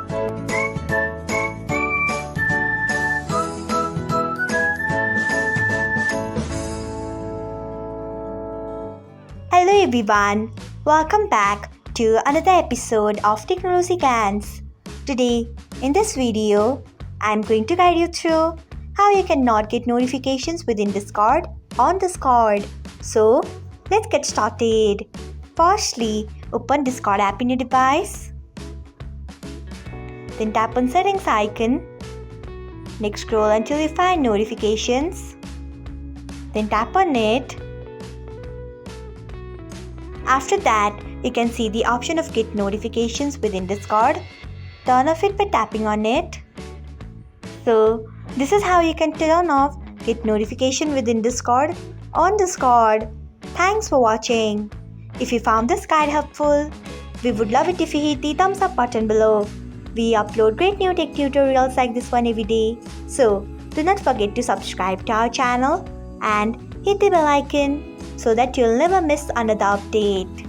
Hello everyone, welcome back to another episode of Technologyglance. Today, in this video, I'm going to guide you through how you can not get notifications within Discord on Discord. So, let's get started. Firstly, open Discord app in your device. Then tap on settings icon. Next scroll until you find notifications. Then tap on it. After that, you can see the option of get notifications within Discord. Turn off it by tapping on it. So, this is how you can turn off get notification within Discord on Discord. Thanks for watching. If you found this guide helpful, we would love it if you hit the thumbs up button below. We upload great new tech tutorials like this one every day. So, do not forget to subscribe to our channel and hit the bell icon so that you'll never miss another update.